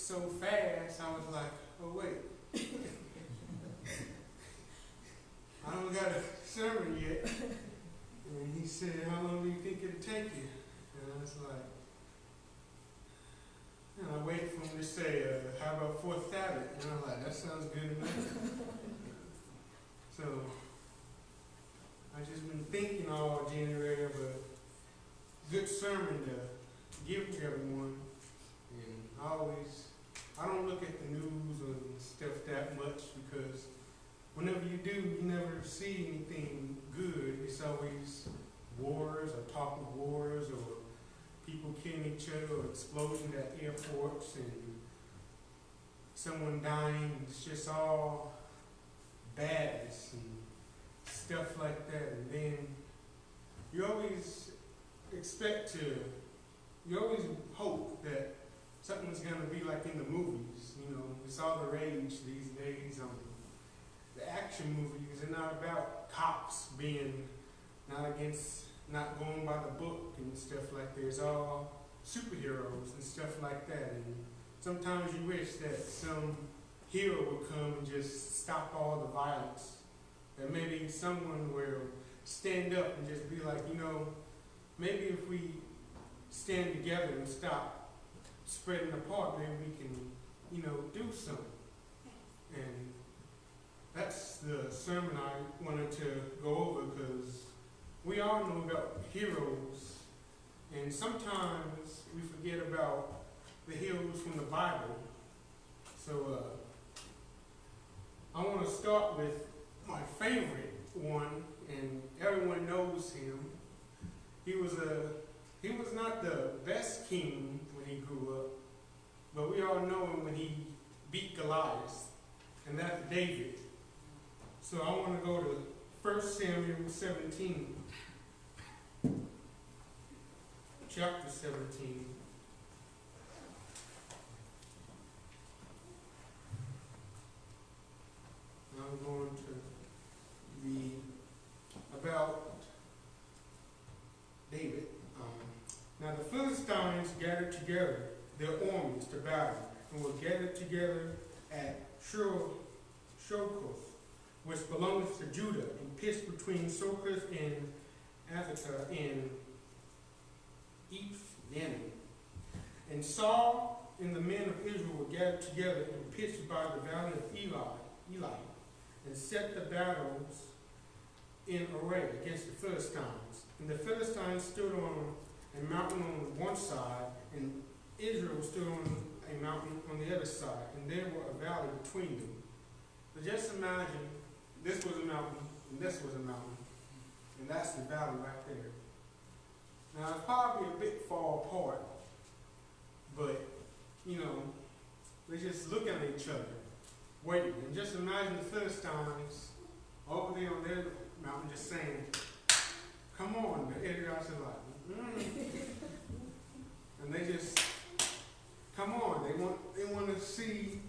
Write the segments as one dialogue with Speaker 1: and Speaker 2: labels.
Speaker 1: so fast, I was like, oh wait, I don't got a sermon yet. And he said, how long do you think it'll take you? And I was like, and I waited for him to say, how about Fourth Sabbath? And I was like, that sounds good enough. So, I just been thinking all January of a good sermon to give to everyone. And I don't look at the news and stuff that much because whenever you do, you never see anything good. It's always wars or talk of wars or people killing each other or explosions at airports and someone dying. It's just all badness and stuff like that. And then you always you always hope that something's going to be like in the movies. You know, it's all the rage these days. The action movies are not about cops being not going by the book and stuff like that. It's all superheroes and stuff like that. And sometimes you wish that some hero would come and just stop all the violence. That maybe someone will stand up and just be like, you know, maybe if we stand together and stop spreading apart, maybe we can, you know, do something. And that's the sermon I wanted to go over because we all know about heroes, and sometimes we forget about the heroes from the Bible. So I want to start with my favorite one, and everyone knows him. He was not the best king when he grew up, but we all know him when he beat Goliath, and that's David. So I want to go to 1 Samuel 17, chapter 17. I'm going to read about David. Now the Philistines gathered together their armies to battle and were gathered together at Shokoth, which belongeth to Judah, and pitched between Sokoth and Athakah in Ephraim. And Saul and the men of Israel were gathered together and pitched by the valley of Eli, and set the battles in array against the Philistines. And the Philistines stood on a mountain on one side, and Israel stood on a mountain on the other side, and there were a valley between them. So just imagine this was a mountain, and this was a mountain, and that's the valley right there. Now it's probably a bit far apart, but you know, they just look at each other, waiting. And just imagine the Philistines over there on their mountain just saying, come on. The Israelites are like, and they just, come on. They want to see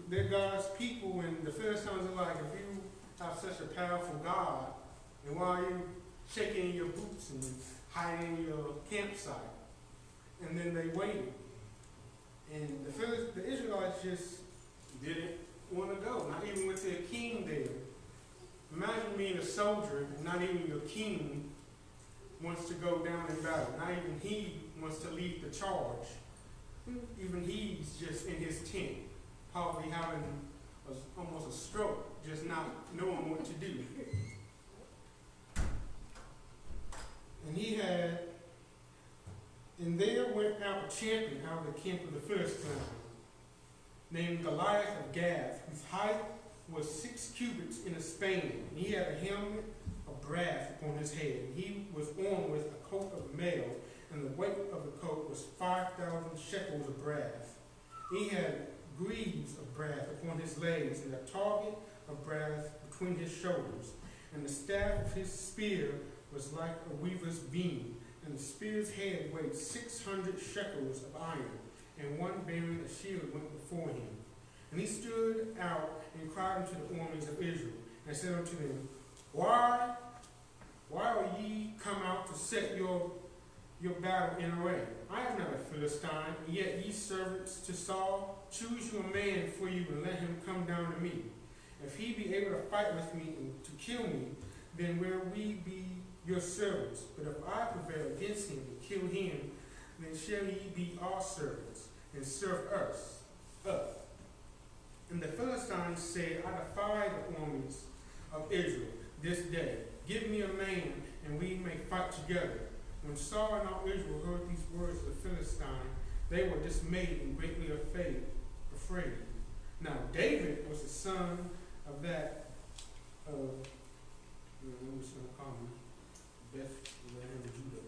Speaker 1: their God's people, and the Philistines are like, if you have such a powerful God, then why are you shaking your boots and hiding in your campsite? And then they waited. And the Israelites just didn't want to go, not even with their king there. Imagine being a soldier, and not even your king wants to go down in battle. Not even he wants to lead the charge. Even he's just in his tent, probably having almost a stroke, just not knowing what to do. And there went out a champion out of the camp of the Philistines, named Goliath of Gath, whose height was 6 cubits in a span. And he had a helmet of brass upon his head. And he was armed with a coat of mail, and the weight of the coat was 5,000 shekels of brass. He had greaves of brass upon his legs, and a target of brass between his shoulders. And the staff of his spear was like a weaver's beam, and the spear's head weighed 600 shekels of iron, and one bearing a shield went before him. And he stood out and cried unto the armies of Israel, and said unto them, Why are ye come out to set your your battle in array. I am not a Philistine, and yet ye servants to Saul, choose you a man for you and let him come down to me. If he be able to fight with me and to kill me, then will we be your servants. But if I prevail against him and kill him, then shall ye be our servants and serve us. And the Philistines said, I defy the armies of Israel this day. Give me a man, and we may fight together. When Saul and all Israel heard these words of the Philistine, they were dismayed and greatly afraid. Now David was the son of that I'm just gonna call him Bethlehem, Judah,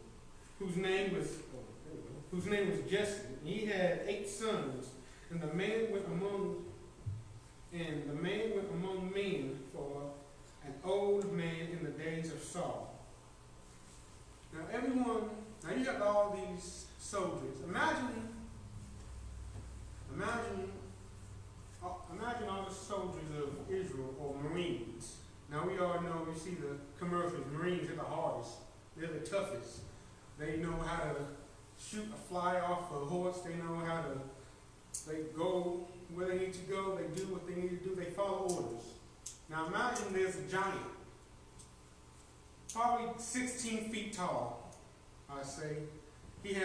Speaker 1: whose name was Jesse. And he had 8 sons, and the man went among men for an old man in the days of Saul. Now you got all these soldiers. Imagine all the soldiers of Israel, or Marines. Now we all know, you see the commercials, Marines are the hardest. They're the toughest. They know how to shoot a fly off a horse. They know how to, they go where they need to go. They do what they need to do. They follow orders. Now imagine there's a giant, probably 16 feet tall, I say. He's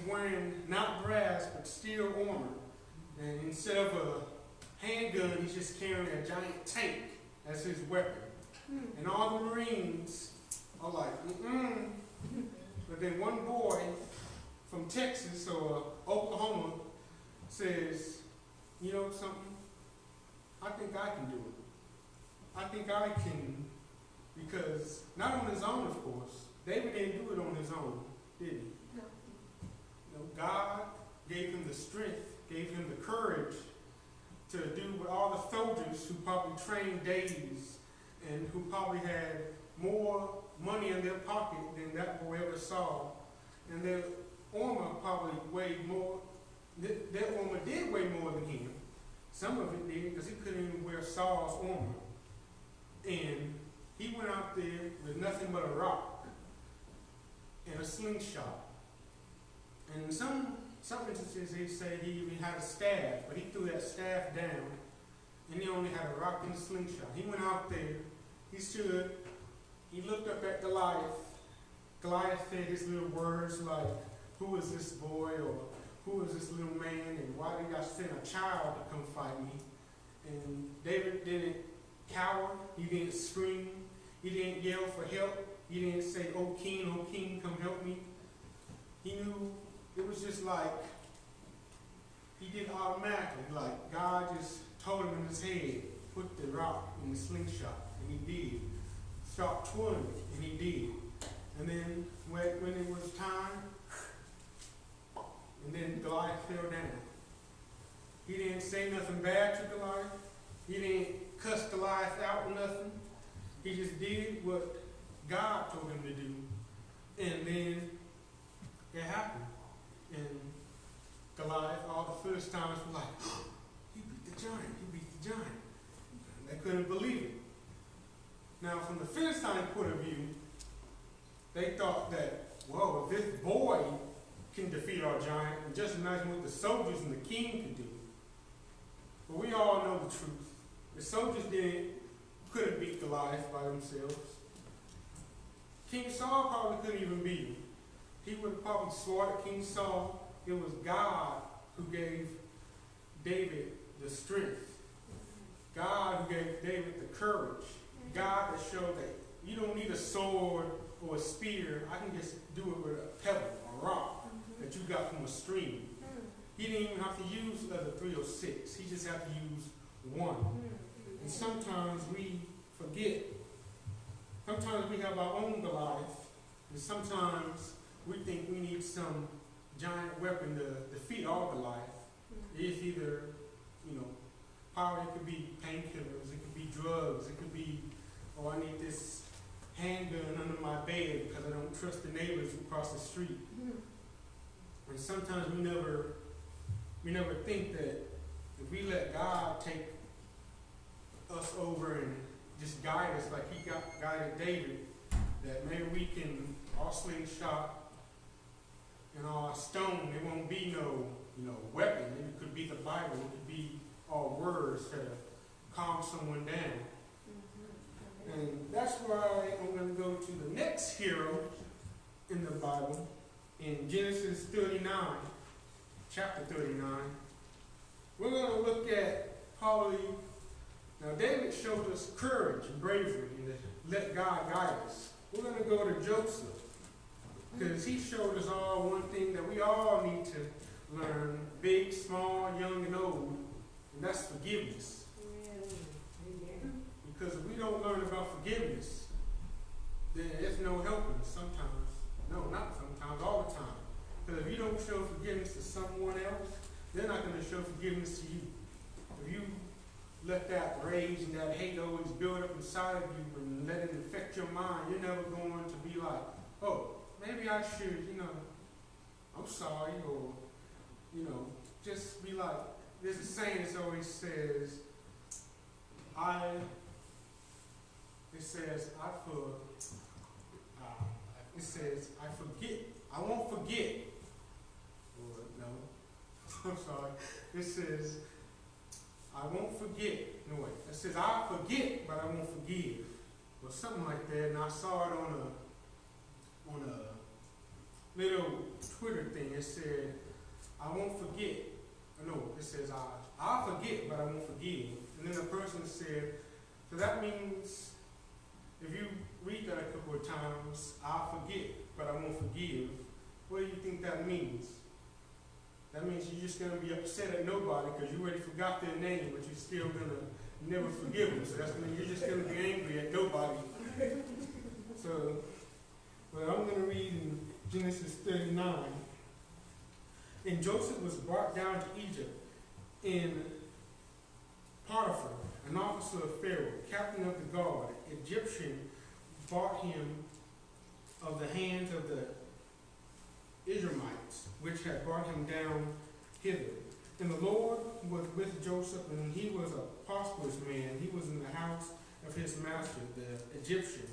Speaker 1: wearing not brass, but steel armor. And instead of a handgun, he's just carrying a giant tank as his weapon. And all the Marines are like, But then one boy from Texas or Oklahoma says, you know something? I think I can do it. I think I can, because not on his own, of course. David didn't do it on his own, did he?
Speaker 2: No.
Speaker 1: No, God gave him the strength, gave him the courage to do what all the soldiers who probably trained days and who probably had more money in their pocket than that boy ever saw. And their armor probably weighed more. Their armor did weigh more than him. Some of it did, because he couldn't even wear Saul's armor. And he went out there with nothing but a rock and a slingshot. And in some instances they say he even had a staff, but he threw that staff down and he only had a rock and a slingshot. He went out there, he stood, he looked up at Goliath. Goliath said his little words like, who is this boy, or who is this little man, and why did I send a child to come fight me? And David didn't cower, he didn't scream, he didn't yell for help, he didn't say, oh king, come help me. He knew it was just like, he did automatically, like God just told him in his head, put the rock in the slingshot, and he did. Start twirling it, and he did. And then when it was time, and then Goliath fell down. He didn't say nothing bad to Goliath. He didn't cuss Goliath out or nothing. He just did what God told him to do. And then it happened. And Goliath, all the Philistines were like, oh, he beat the giant, he beat the giant. And they couldn't believe it. Now, from the Philistine point of view, they thought that, whoa, if this boy can defeat our giant, and just imagine what the soldiers and the king can do. But we all know the truth. The soldiers couldn't beat Goliath by themselves. King Saul probably couldn't even beat him. He would have probably slaughtered King Saul. It was God who gave David the strength. God who gave David the courage. God that showed that you don't need a sword or a spear. I can just do it with a pebble, a rock that you got from a stream. He didn't even have to use the 306. He just had to use one. And sometimes we forget. Sometimes we have our own Goliath. And sometimes we think we need some giant weapon to defeat our Goliath. It's either, power. It could be painkillers. It could be drugs. It could be, oh, I need this handgun under my bed because I don't trust the neighbors across the street. And sometimes we never think that if we let God take us over and just guide us like he guided David, that maybe we can, our slingshot, and our stone, there won't be no, weapon. It could be the Bible. It could be our words to calm someone down. And that's why I'm going to go to the next hero in the Bible, in Genesis 39, chapter 39. We're going to look at probably, now David showed us courage and bravery and to let God guide us. We're going to go to Joseph, because he showed us all one thing that we all need to learn, big, small, young, and old, and that's forgiveness. Because if we don't learn about forgiveness, then there's no helping us sometimes. No, not sometimes, all the time. Because if you don't show forgiveness to someone else, they're not going to show forgiveness to you. If you let that rage and that hate always build up inside of you and let it affect your mind, you're never going to be like, oh, maybe I should, I'm sorry, or, just be like, there's a saying that always says, I forget. I won't forget. Or, no, I'm sorry. It says, I won't forget. No, wait. It says, I forget, but I won't forgive. Or something like that. And I saw it on a little Twitter thing. It said, I won't forget. No, it says, I'll forget, but I won't forgive. And then the person said, so that means if you read that a couple of times, I'll forget, but I won't forgive. What do you think that means? That means you're just going to be upset at nobody because you already forgot their name, but you're still going to never forgive them. So that's mean you're just going to be angry at nobody. So, but I'm going to read in Genesis 39. And Joseph was brought down to Egypt in Potiphar, an officer of Pharaoh, captain of the guard, Egyptian, bought him of the hands of the Israelites, which had brought him down hither. And the Lord was with Joseph, and he was a prosperous man. He was in the house of his master, the Egyptian.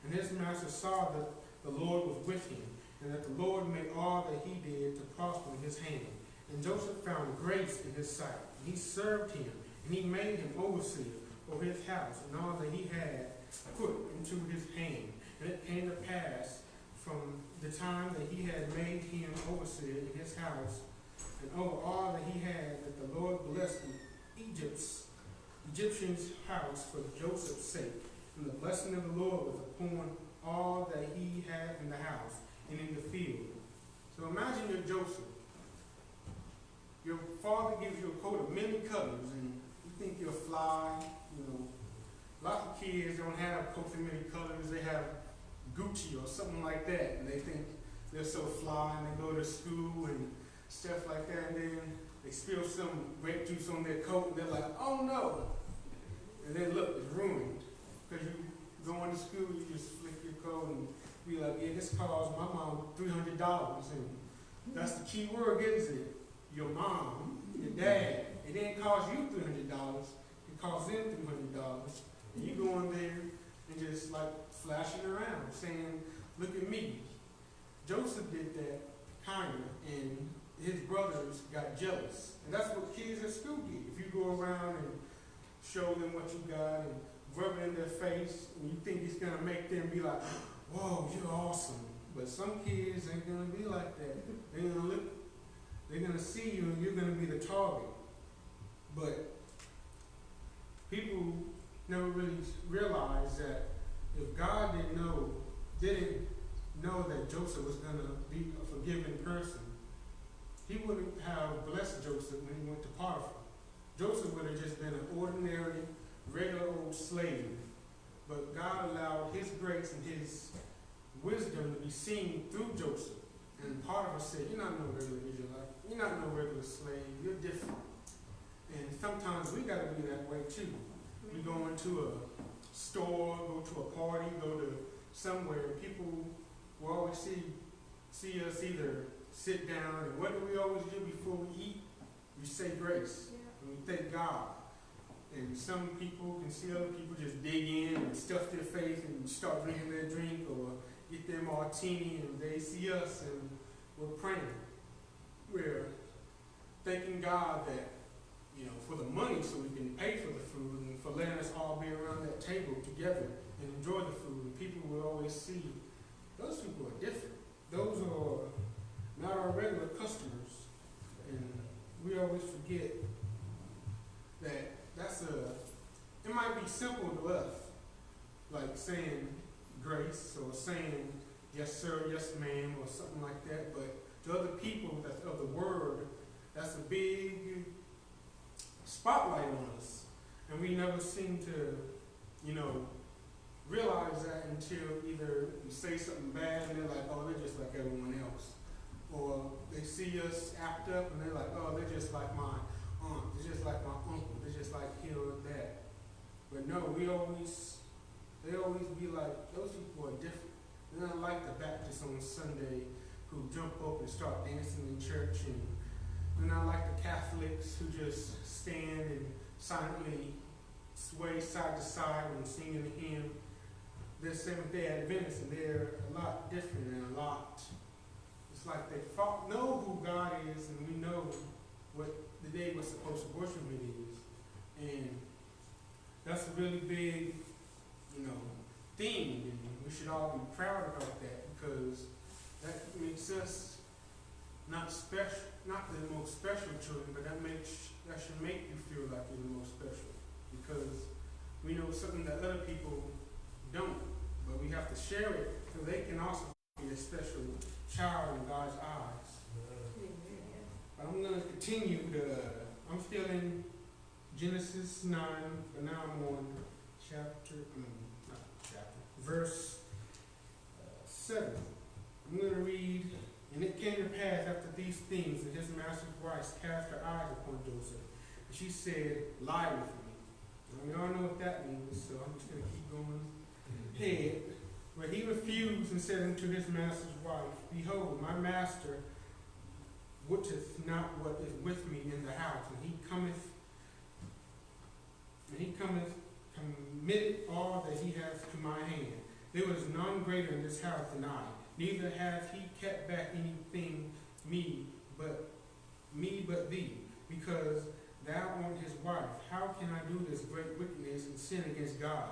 Speaker 1: And his master saw that the Lord was with him, and that the Lord made all that he did to prosper in his hand. And Joseph found grace in his sight. And he served him, and he made him overseer over his house, and all that he had put into his hand. And it came to pass from the time that he had made him overseer in his house, and over all that he had, that the Lord blessed the Egyptian's house for Joseph's sake. And the blessing of the Lord was upon all that he had in the house and in the field. So imagine you're Joseph. Your father gives you a coat of many colors, and you think you're fly. Lots of kids don't have coats of many colors. They have Gucci or something like that, and they think they're so fly, and they go to school and stuff like that, and then they spill some grape juice on their coat, and they're like, oh no. And then look, it's ruined. Because you go into school, you just flick your coat and be like, yeah, this cost my mom $300. And that's the key word, isn't it? Your mom, your dad. It didn't cost you $300. It cost them $300. And you go in there and just like flashing around, saying, look at me. Joseph did that kind of, and his brothers got jealous. And that's what kids at school get. If you go around and show them what you got and rub it in their face, and you think it's going to make them be like, whoa, you're awesome. But some kids ain't going to be like that. They're going to see you, and you're going to be the target. But people never really realized that if God didn't know that Joseph was going to be a forgiving person, he wouldn't have blessed Joseph when he went to Potiphar. Joseph would have just been an ordinary, regular old slave. But God allowed his grace and his wisdom to be seen through Joseph. And Potiphar said, you're not no regular Israelite. You're not no regular slave. You're different. And sometimes we got to be that way too. We go into a store, go to a party, go to somewhere, people will always see us either sit down, and what do we always do before we eat? We say grace, and we thank God. And some people can see other people just dig in and stuff their face and start drinking their drink, or get their martini, and they see us, and we're praying. We're thanking God that, for the money so we can pay for the food and for letting us all be around that table together and enjoy the food. And people will always see those people are different. Those are not our regular customers. And we always forget that it might be simple to us, like saying grace or saying yes sir, yes ma'am, or something like that, but to other people that's of the word, that's a big spotlight on us. And we never seem to, realize that until either we say something bad and they're like, oh, they're just like everyone else. Or they see us act up and they're like, oh, they're just like my aunt, they're just like my uncle, they're just like here or that. But no, they always be like, those people are different. They're not like the Baptists on Sunday who jump up and start dancing in church, and they're not like the Catholics who just stand and silently sway side to side when singing a hymn. They're Seventh-day Adventists, and they're a lot different and it's like they know who God is, and we know what the day we're supposed to worship it is. And that's a really big, thing, and we should all be proud about that, because that makes us not the most special children, but that should make you feel like you're the most special, because we know something that other people don't, but we have to share it so they can also be a special child in God's eyes. But I'm going to continue I'm still in Genesis 9, but now I'm on verse 7. I'm going to read, and it came to pass after these things that his master's wife cast her eyes upon Joseph, and she said, lie with me. We all know what that means, so I'm just going to keep going ahead. But he refused and said unto his master's wife, behold, my master wotteth not what is with me in the house, and he cometh committed all that he has to my hand. There was none greater in this house than I, neither hath he kept back anything me but thee, because thou art his wife. How can I do this great wickedness and sin against God?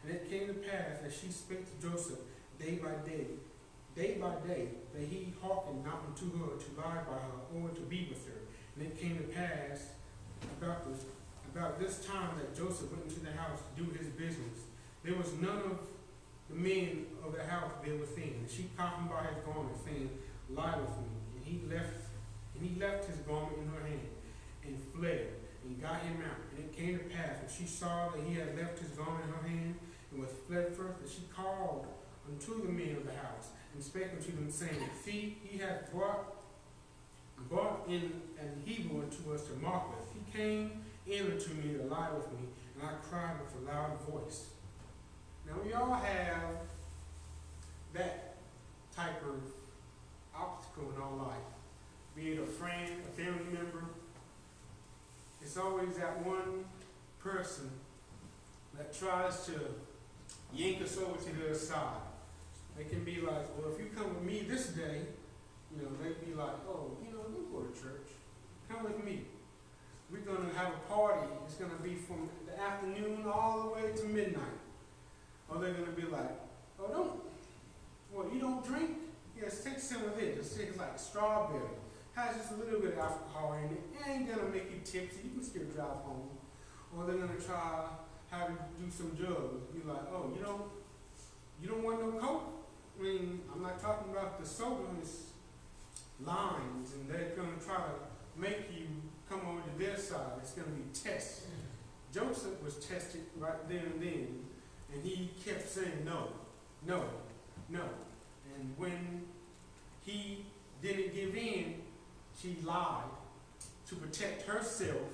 Speaker 1: And it came to pass that she spake to Joseph day by day, that he hearkened not unto her to lie by her or to be with her. And it came to pass about this time that Joseph went into the house to do his business. There was none of the men of the house there within. And she caught him by his garment, saying, lie with me. And he left his garment in her hand, and fled, and got him out. And it came to pass, when she saw that he had left his garment in her hand, and was fled first, that she called unto the men of the house, and spake unto them, saying, see, he hath brought in an Hebrew unto us to mock us. He came in unto me to lie with me, and I cried with a loud voice. Now we all have that type of obstacle in our life, be it a friend, a family member. It's always that one person that tries to yank us over to the other side. They can be like, well, if you come with me this day, they'd be like, oh, don't go to church. Come with me. We're going to have a party. It's going to be from the afternoon all the way to midnight. Or they're going to be like, oh, you don't drink? Yes, take some of it. Just take like strawberry. Has just a little bit of alcohol in it. It ain't going to make you tipsy. You can still drive home. Or they're going to try have you do some drugs. Be like, oh, you don't want no coke? I mean, I'm not talking about the sodas, lines, and they're going to try to make you come over to their side. It's going to be tests. Joseph was tested right there and then, and he kept saying no, no, no. And when he didn't give in, she lied to protect herself,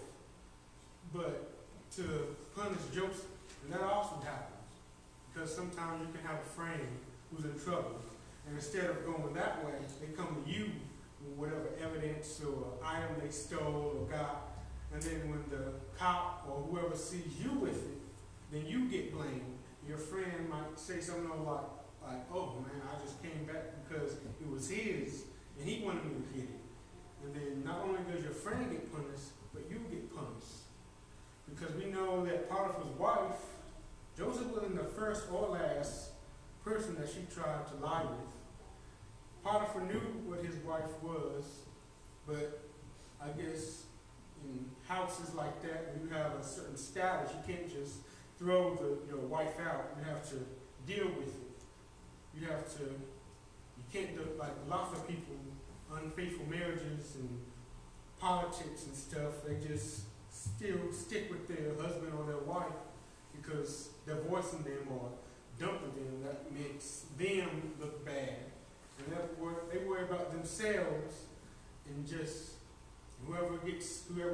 Speaker 1: but to punish Joseph. And that also happens, because sometimes you can have a friend who's in trouble, and instead of going that way, they come to you with whatever evidence or item they stole or got, and then when the cop or whoever sees you with it, then you get blamed. Your friend might say something like, oh man, I just came back because it was his, and he wanted me to get it. And then not only does your friend get punished, but you get punished. Because we know that Potiphar's wife, Joseph wasn't the first or last person that she tried to lie with. Potiphar knew what his wife was, but I guess in houses like that, when you have a certain status, you can't just throw your wife out. You have to deal with it. You can't do, like lots of people, unfaithful marriages and politics and stuff, they just still stick with their husband or their wife because divorcing them or dumping them, that makes them look bad. And they worry about themselves and just whoever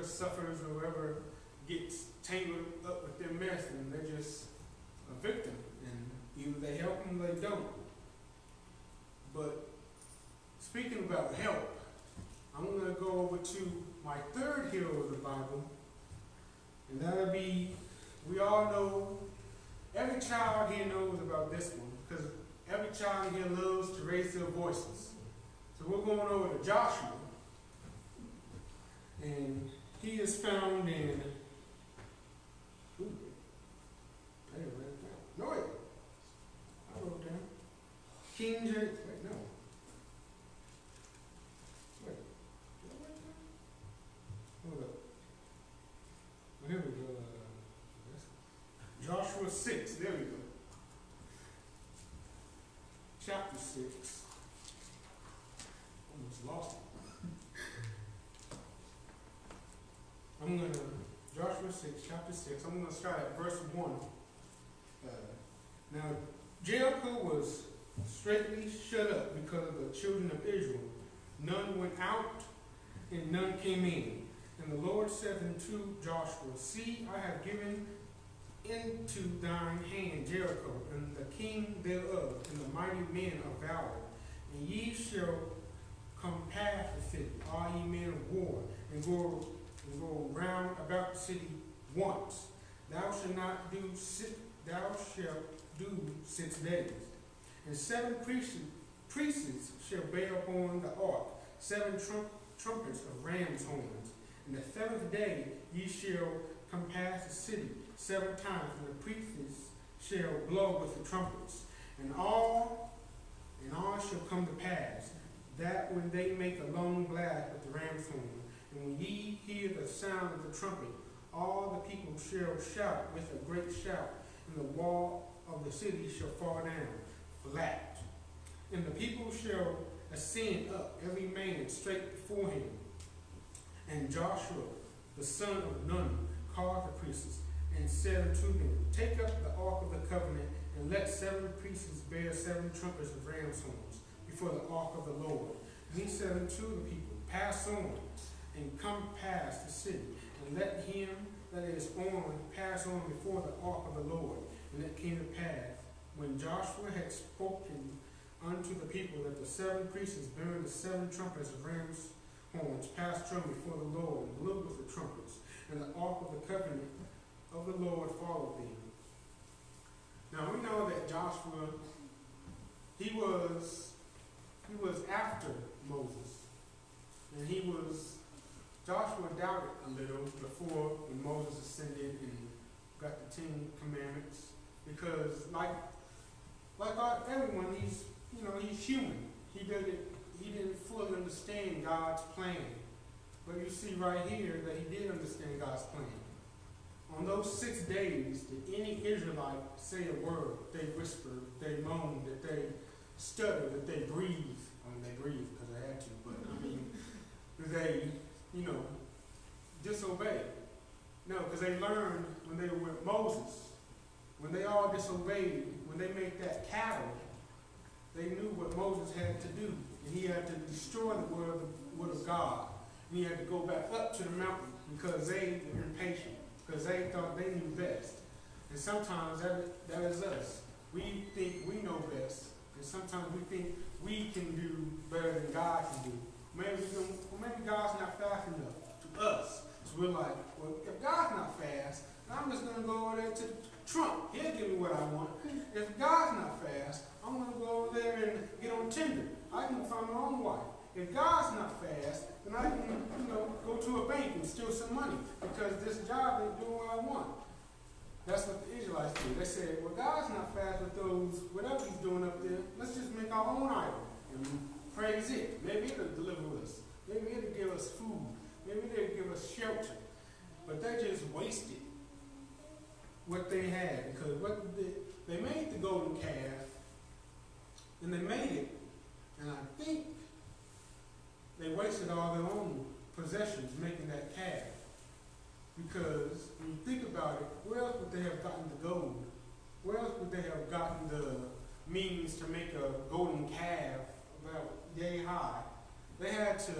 Speaker 1: suffers or whoever gets tangled up with their mess, and they're just a victim. And either they help them or they don't. But speaking about help, I'm going to go over to my third hero of the Bible, and that'll be, we all know, every child here knows about this one, because every child here loves to raise their voices. So we're going over to Joshua, and he is found in, I didn't write it down. No, wait. I wrote it down. King James, wait, no. Wait, did I write it down? Hold up. Well, here we go. Joshua 6, there we go. Chapter 6. Almost lost it. Joshua 6, chapter 6, I'm going to start at verse 1. Now, Jericho was straightly shut up because of the children of Israel. None went out, and none came in. And the Lord said unto Joshua, See, I have given into thine hand Jericho, and the king thereof, and the mighty men of valor. And ye shall compass the city, all ye men of war, and go round about the city once. Thou shalt do 6 days. And 7 priests shall bear upon the ark 7 trumpets of ram's horns. And the 7th day ye shall compass the city 7 times, and the priests shall blow with the trumpets. And all shall come to pass, that when they make a long blast with the ram's horn, and when ye hear the sound of the trumpet, all the people shall shout with a great shout, and the wall of the city shall fall down flat. And the people shall ascend up, every man straight before him. And Joshua, the son of Nun, called the priests, and said unto them, Take up the ark of the covenant, and let 7 priests bear 7 trumpets of ram's horns before the ark of the Lord. And he said unto the people, Pass on, and come past the city, and let him that is on pass on before the ark of the Lord. And it came to pass, when Joshua had spoken unto the people, that the 7 priests bearing the 7 trumpets of ram's horns passed from before the Lord, and blew with the trumpets, and the ark of the covenant of the Lord followed them. Now we know that Joshua, he was after Moses, and Joshua doubted a little before when Moses ascended and got the 10 commandments, because like everyone, he's human. He didn't fully understand God's plan. But you see right here that he did understand God's plan. On those 6 days, did any Israelite say a word? They whispered, they moaned, that they stuttered, that they breathed. I mean, they breathed because they had to, but I mean, they, disobeyed. No, because they learned when they were with Moses, when they all disobeyed, when they made that cattle, they knew what Moses had to do. And he had to destroy the word of God. And he had to go back up to the mountain because they were impatient, because they thought they knew best. And sometimes that is us. We think we know best, and sometimes we think we can do better than God can do. Maybe God's not fast enough to us. So we're like, well, if God's not fast, I'm just going to go over there to Trump. He'll give me what I want. If God's not fast, I'm going to go over there and get on Tinder. I can find my own wife. if God's not fast, then I can, go to a bank and steal some money because this job ain't doing what I want. That's what the Israelites did. They said, well, God's not fast with those, whatever he's doing up there. Let's just make our own idol and praise it. Maybe it'll deliver us. Maybe it'll give us food. Maybe it'll give us shelter. But they just wasted what they had because they made the golden calf and they made it. And I think they wasted all their own possessions making that calf. Because when you think about it, where else would they have gotten the gold? Where else would they have gotten the means to make a golden calf about yay high? They had to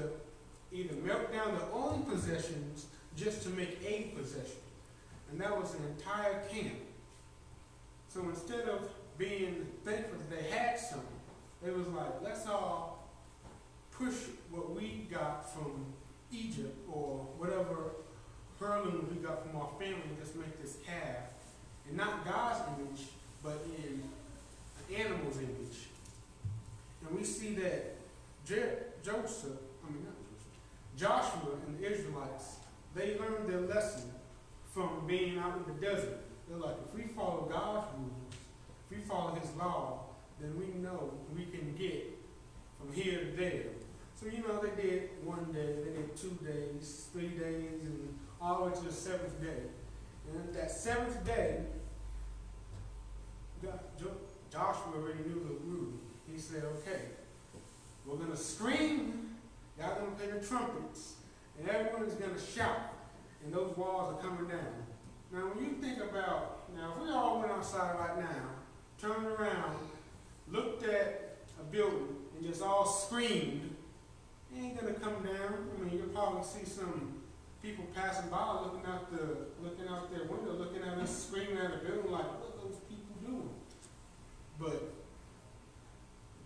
Speaker 1: either melt down their own possessions just to make a possession. And that was an entire camp. So instead of being thankful that they had something, it was like, let's all push what we got from Egypt or whatever heirloom we got from our family and just make this calf. And not God's image, but in an animal's image. And we see that Joshua and the Israelites, they learned their lesson from being out in the desert. They're like, if we follow God's rules, if we follow his law, then we know we can get from here to there. So, they did 1 day, they did 2 days, 3 days, and all the way to the 7th day. And that 7th day, Joshua already knew the rule. He said, okay, we're going to scream, y'all going to play the trumpets, and everyone is going to shout, and those walls are coming down. Now, when you think about, if we all went outside right now, turned around, looked at a building, and just all screamed, it ain't going to come down. I mean, you'll probably see some people passing by looking out their window, looking at us, screaming at the building like, what are those people doing? But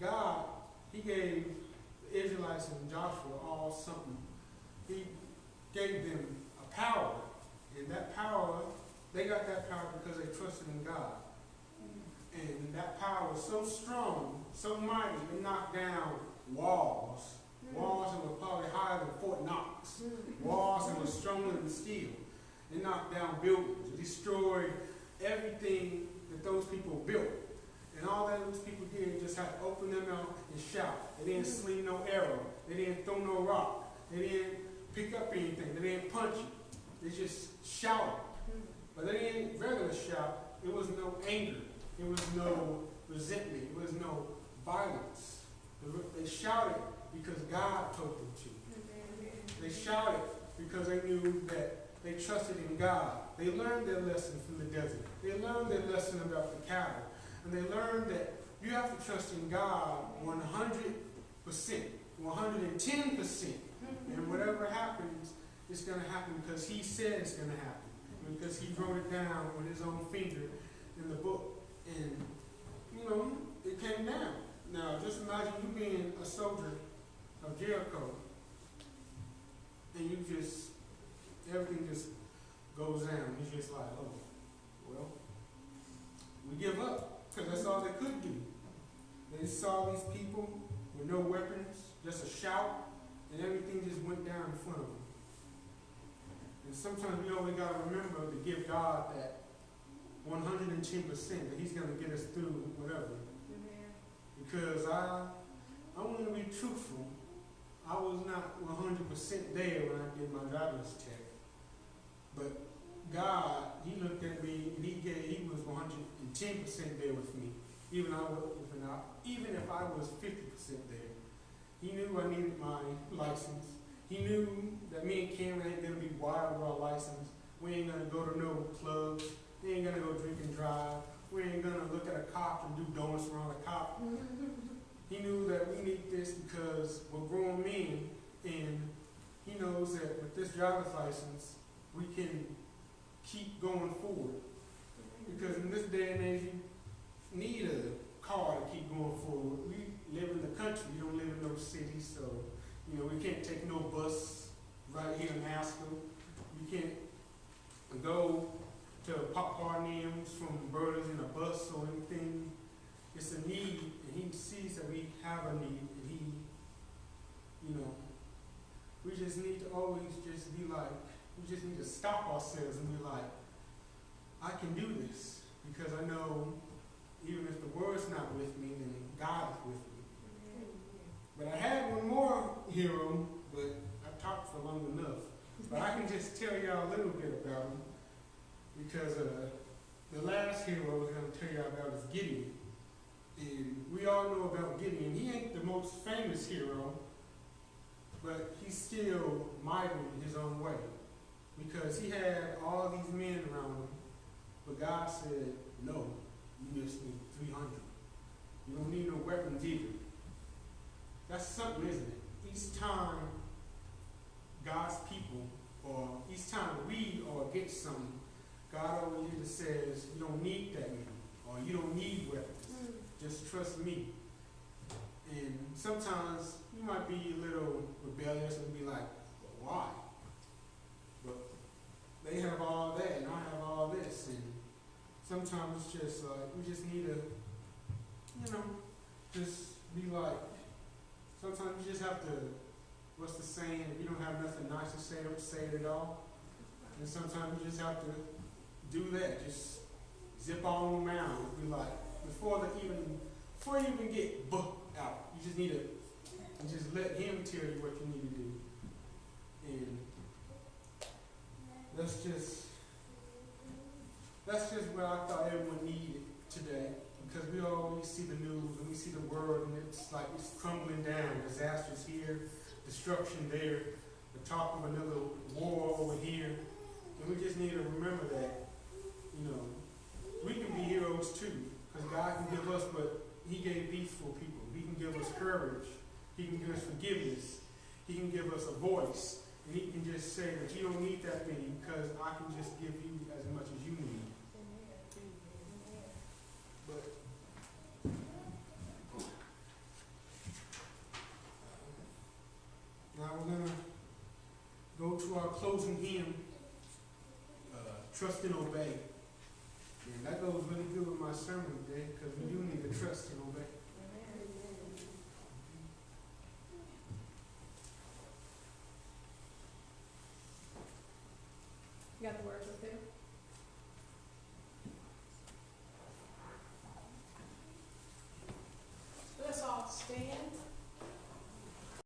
Speaker 1: God, he gave the Israelites and Joshua all something. He gave them a power. And that power, they got that power because they trusted in God. And that power was so strong, so mighty, it knocked down walls. Walls that were probably higher than Fort Knox. Walls that were stronger than steel. It knocked down buildings. It destroyed everything that those people built. And all that those people did just had to open their mouth and shout. They didn't sling no arrow. They didn't throw no rock. They didn't pick up anything. They didn't punch it. They just shouted. But they didn't regular shout. It was no anger. It was no resentment. It was no violence. They shouted because God told them to. They shouted because they knew that they trusted in God. They learned their lesson from the desert. They learned their lesson about the cattle. And they learned that you have to trust in God 100%, 110%. And whatever happens, it's going to happen because he said it's going to happen. Because he wrote it down with his own finger in the book. And, it came down. Now, just imagine you being a soldier of Jericho, and everything just goes down. It's just like, oh, well, we give up, because that's all they could do. They saw these people with no weapons, just a shout, and everything just went down in front of them. And sometimes we only got to remember to give God that 110%, that he's going to get us through whatever. Because I want to be truthful. I was not 100% there when I did my driver's test. But God, he looked at me and he was 110% there with me. Even if I was 50% there. He knew I needed my license. He knew that me and Cameron ain't going to be wild with our license. We ain't going to go to no clubs. We ain't going to go drink and drive. We ain't going to look at a cop and do donuts around a cop. He knew that we need this because we're grown men, and he knows that with this driver's license, we can keep going forward. Because in this day and age, you need a car to keep going forward. We live in the country. We don't live in no city, so we can't take no bus right here in Haskell. We can't go to Pop Harniums from Burley's in a bus or anything. It's a need, and he sees that we have a need, and he You know, we just need to always just be like, we just need to stop ourselves and be like, I can do this because I know even if the word's not with me, then God is with me. But I had one more hero, but I talked for long enough. But I can just tell y'all a little bit about him because the last hero I was going to tell y'all about is Gideon. And we all know about Gideon. He ain't the most famous hero, but he's still mighty in his own way because he had all these men around him. But God said, no, you just need 300. You don't need no weapons either. That's something, isn't it? Each time God's people, or each time we are against something, God always either says, you don't need that many, or you don't need weapons. Just trust me. And sometimes you might be a little rebellious and be like, well, why? But they have all that, and I have all this. And sometimes it's just like, we just need to, you know, just be like, sometimes you just have to, what's the saying, if you don't have nothing nice to say, don't say it at all. And sometimes you just have to do that, just zip on them out and be like, before you even get booked out, you just need to just let him tell you what you need to do. And that's just what I thought everyone needed today. Because we always see the news and we see the world and it's like it's crumbling down. Disasters here, destruction there, the talk of another war over here. And we just need to remember that, you know, we can be heroes too. Because God can give us what He gave peaceful people. He can give us courage. He can give us forgiveness. He can give us a voice. And He can just say that you don't need that many because I can just give you as much as you need. But now we're going to go to our closing hymn, Trust and Obey. And that goes really good with my sermon today because we do need to trust and obey.
Speaker 2: You got the words up there? Let us all stand.